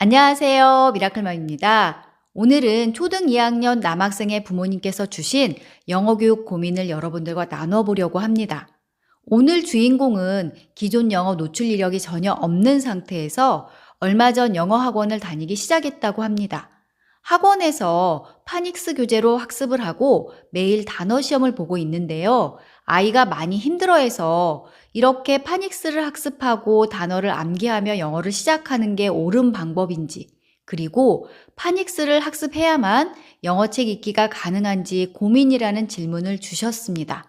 안녕하세요. 미라클맘입니다. 오늘은 초등 2학년 남학생의 부모님께서 주신 영어 교육 고민을 여러분들과 나눠보려고 합니다. 오늘 주인공은 기존 영어 노출 이력이 전혀 없는 상태에서 얼마 전 영어 학원을 다니기 시작했다고 합니다. 학원에서 파닉스 교재로 학습을 하고 매일 단어 시험을 보고 있는데요. 아이가 많이 힘들어해서 이렇게 파닉스를 학습하고 단어를 암기하며 영어를 시작하는 게 옳은 방법인지, 그리고 파닉스를 학습해야만 영어책 읽기가 가능한지 고민이라는 질문을 주셨습니다.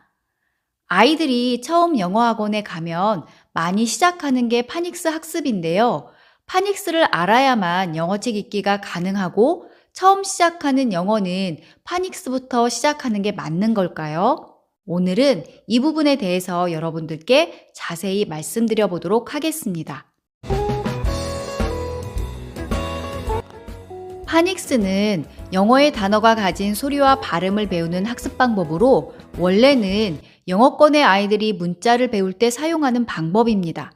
아이들이 처음 영어 학원에 가면 많이 시작하는 게 파닉스 학습인데요. 파닉스를 알아야만 영어책 읽기가 가능하고 처음 시작하는 영어는 파닉스부터 시작하는 게 맞는 걸까요? 오늘은 이 부분에 대해서 여러분들께 자세히 말씀드려 보도록 하겠습니다. 파닉스는 영어의 단어가 가진 소리와 발음을 배우는 학습 방법으로 원래는 영어권의 아이들이 문자를 배울 때 사용하는 방법입니다.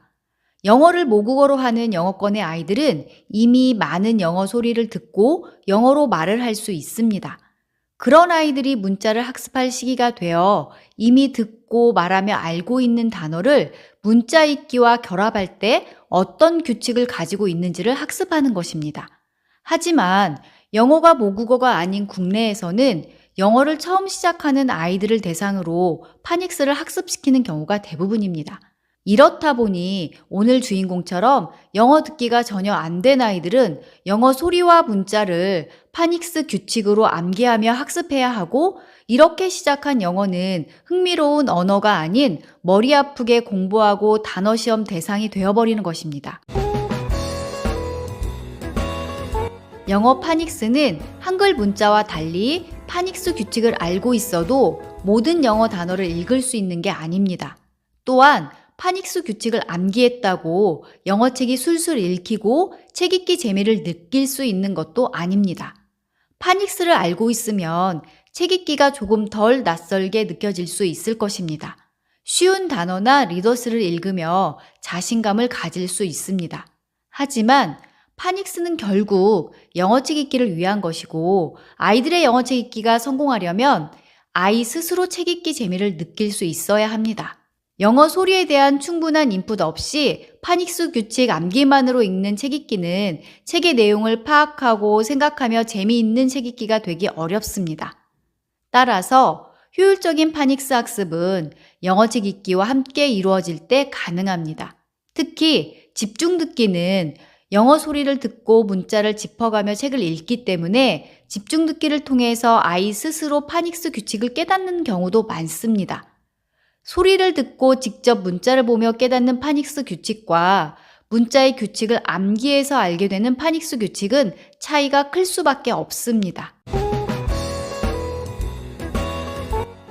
영어를 모국어로 하는 영어권의 아이들은 이미 많은 영어 소리를 듣고 영어로 말을 할 수 있습니다. 그런 아이들이 문자를 학습할 시기가 되어 이미 듣고 말하며 알고 있는 단어를 문자 읽기와 결합할 때 어떤 규칙을 가지고 있는지를 학습하는 것입니다. 하지만 영어가 모국어가 아닌 국내에서는 영어를 처음 시작하는 아이들을 대상으로 파닉스를 학습시키는 경우가 대부분입니다. 이렇다 보니 오늘 주인공처럼 영어 듣기가 전혀 안 된 아이들은 영어 소리와 문자를 파닉스 규칙으로 암기하며 학습해야 하고, 이렇게 시작한 영어는 흥미로운 언어가 아닌 머리 아프게 공부하고 단어 시험 대상이 되어버리는 것입니다. 영어 파닉스는 한글 문자와 달리 파닉스 규칙을 알고 있어도 모든 영어 단어를 읽을 수 있는 게 아닙니다. 또한 파닉스 규칙을 암기했다고 영어책이 술술 읽히고 책 읽기 재미를 느낄 수 있는 것도 아닙니다. 파닉스를 알고 있으면 책 읽기가 조금 덜 낯설게 느껴질 수 있을 것입니다. 쉬운 단어나 리더스를 읽으며 자신감을 가질 수 있습니다. 하지만 파닉스는 결국 영어책 읽기를 위한 것이고, 아이들의 영어책 읽기가 성공하려면 아이 스스로 책 읽기 재미를 느낄 수 있어야 합니다. 영어 소리에 대한 충분한 인풋 없이 파닉스 규칙 암기만으로 읽는 책 읽기는 책의 내용을 파악하고 생각하며 재미있는 책 읽기가 되기 어렵습니다. 따라서 효율적인 파닉스 학습은 영어책 읽기와 함께 이루어질 때 가능합니다. 특히 집중 듣기는 영어 소리를 듣고 문자를 짚어가며 책을 읽기 때문에 집중 듣기를 통해서 아이 스스로 파닉스 규칙을 깨닫는 경우도 많습니다. 소리를 듣고 직접 문자를 보며 깨닫는 파닉스 규칙과 문자의 규칙을 암기해서 알게 되는 파닉스 규칙은 차이가 클 수밖에 없습니다.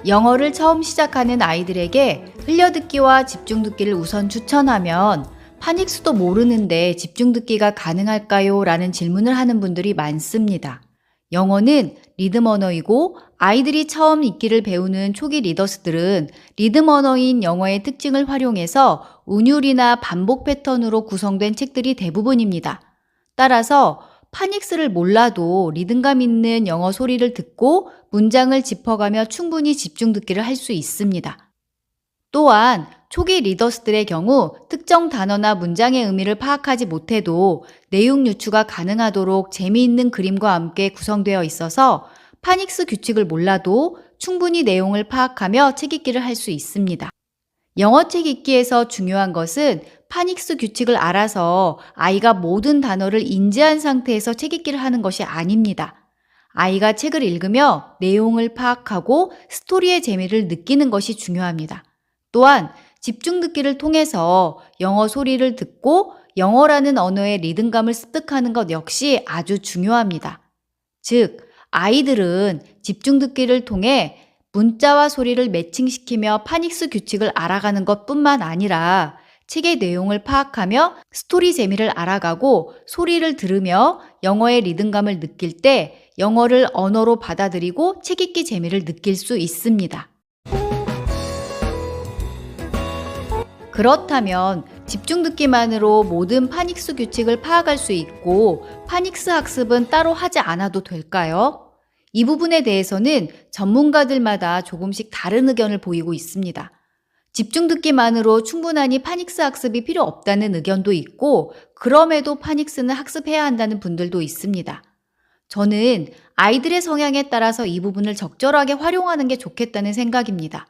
영어를 처음 시작하는 아이들에게 흘려듣기와 집중듣기를 우선 추천하면 파닉스도 모르는데 집중듣기가 가능할까요? 라는 질문을 하는 분들이 많습니다. 영어는 리듬 언어이고 아이들이 처음 읽기를 배우는 초기 리더스들은 리듬 언어인 영어의 특징을 활용해서 운율이나 반복 패턴으로 구성된 책들이 대부분입니다. 따라서 파닉스를 몰라도 리듬감 있는 영어 소리를 듣고 문장을 짚어가며 충분히 집중 듣기를 할 수 있습니다. 또한 초기 리더스들의 경우 특정 단어나 문장의 의미를 파악하지 못해도 내용 유추가 가능하도록 재미있는 그림과 함께 구성되어 있어서 파닉스 규칙을 몰라도 충분히 내용을 파악하며 책 읽기를 할 수 있습니다. 영어책 읽기에서 중요한 것은 파닉스 규칙을 알아서 아이가 모든 단어를 인지한 상태에서 책 읽기를 하는 것이 아닙니다. 아이가 책을 읽으며 내용을 파악하고 스토리의 재미를 느끼는 것이 중요합니다. 또한 집중 듣기를 통해서 영어 소리를 듣고 영어라는 언어의 리듬감을 습득하는 것 역시 아주 중요합니다. 즉, 아이들은 집중 듣기를 통해 문자와 소리를 매칭시키며 파닉스 규칙을 알아가는 것뿐만 아니라 책의 내용을 파악하며 스토리 재미를 알아가고 소리를 들으며 영어의 리듬감을 느낄 때 영어를 언어로 받아들이고 책 읽기 재미를 느낄 수 있습니다. 그렇다면 집중 듣기만으로 모든 파닉스 규칙을 파악할 수 있고 파닉스 학습은 따로 하지 않아도 될까요? 이 부분에 대해서는 전문가들마다 조금씩 다른 의견을 보이고 있습니다. 집중 듣기만으로 충분하니 파닉스 학습이 필요 없다는 의견도 있고 그럼에도 파닉스는 학습해야 한다는 분들도 있습니다. 저는 아이들의 성향에 따라서 이 부분을 적절하게 활용하는 게 좋겠다는 생각입니다.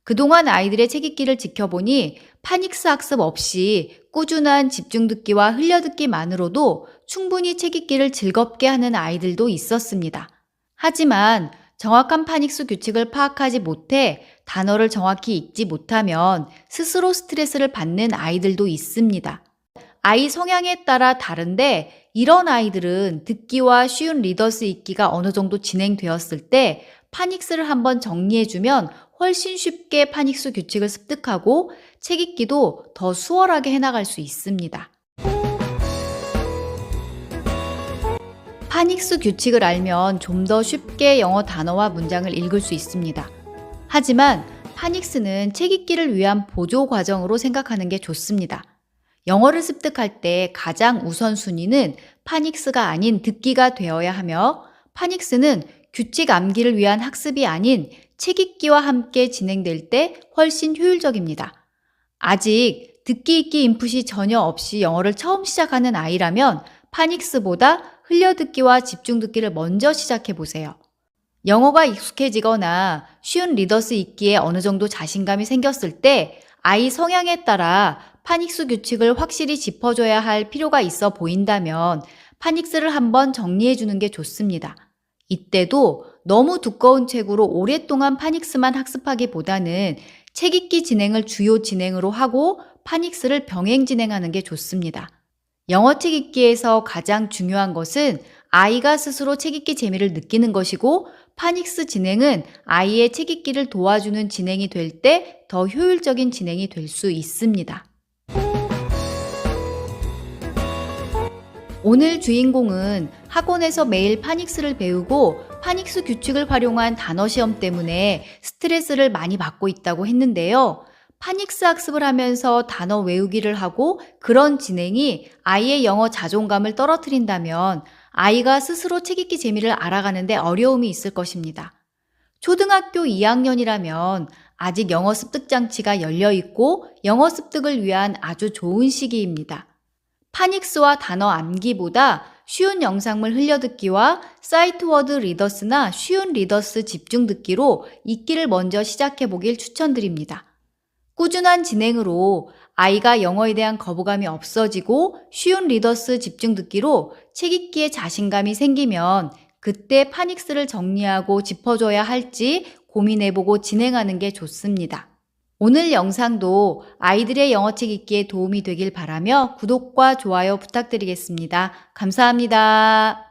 그동안 아이들의 책 읽기를 지켜보니 파닉스 학습 없이 꾸준한 집중 듣기와 흘려듣기만으로도 충분히 책 읽기를 즐겁게 하는 아이들도 있었습니다. 하지만 정확한 파닉스 규칙을 파악하지 못해 단어를 정확히 읽지 못하면 스스로 스트레스를 받는 아이들도 있습니다. 아이 성향에 따라 다른데 이런 아이들은 듣기와 쉬운 리더스 읽기가 어느 정도 진행되었을 때 파닉스를 한번 정리해주면 훨씬 쉽게 파닉스 규칙을 습득하고 책 읽기도 더 수월하게 해나갈 수 있습니다. 파닉스 규칙을 알면 좀 더 쉽게 영어 단어와 문장을 읽을 수 있습니다. 하지만 파닉스는 책 읽기를 위한 보조 과정으로 생각하는 게 좋습니다. 영어를 습득할 때 가장 우선순위는 파닉스가 아닌 듣기가 되어야 하며 파닉스는 규칙 암기를 위한 학습이 아닌 책 읽기와 함께 진행될 때 훨씬 효율적입니다. 아직 듣기 읽기 인풋이 전혀 없이 영어를 처음 시작하는 아이라면 파닉스보다 흘려듣기와 집중 듣기를 먼저 시작해 보세요. 영어가 익숙해지거나 쉬운 리더스 읽기에 어느 정도 자신감이 생겼을 때 아이 성향에 따라 파닉스 규칙을 확실히 짚어줘야 할 필요가 있어 보인다면 파닉스를 한번 정리해 주는 게 좋습니다. 이때도 너무 두꺼운 책으로 오랫동안 파닉스만 학습하기보다는 책 읽기 진행을 주요 진행으로 하고 파닉스를 병행 진행하는 게 좋습니다. 영어 책 읽기에서 가장 중요한 것은 아이가 스스로 책 읽기 재미를 느끼는 것이고 파닉스 진행은 아이의 책 읽기를 도와주는 진행이 될 때 더 효율적인 진행이 될 수 있습니다. 오늘 주인공은 학원에서 매일 파닉스를 배우고 파닉스 규칙을 활용한 단어 시험 때문에 스트레스를 많이 받고 있다고 했는데요. 파닉스 학습을 하면서 단어 외우기를 하고 그런 진행이 아이의 영어 자존감을 떨어뜨린다면 아이가 스스로 책 읽기 재미를 알아가는데 어려움이 있을 것입니다. 초등학교 2학년이라면 아직 영어 습득 장치가 열려있고 영어 습득을 위한 아주 좋은 시기입니다. 파닉스와 단어 암기보다 쉬운 영상물 흘려듣기와 사이트워드 리더스나 쉬운 리더스 집중 듣기로 읽기를 먼저 시작해보길 추천드립니다. 꾸준한 진행으로 아이가 영어에 대한 거부감이 없어지고 쉬운 리더스 집중 듣기로 책 읽기에 자신감이 생기면 그때 파닉스를 정리하고 짚어줘야 할지 고민해보고 진행하는 게 좋습니다. 오늘 영상도 아이들의 영어책 읽기에 도움이 되길 바라며 구독과 좋아요 부탁드리겠습니다. 감사합니다.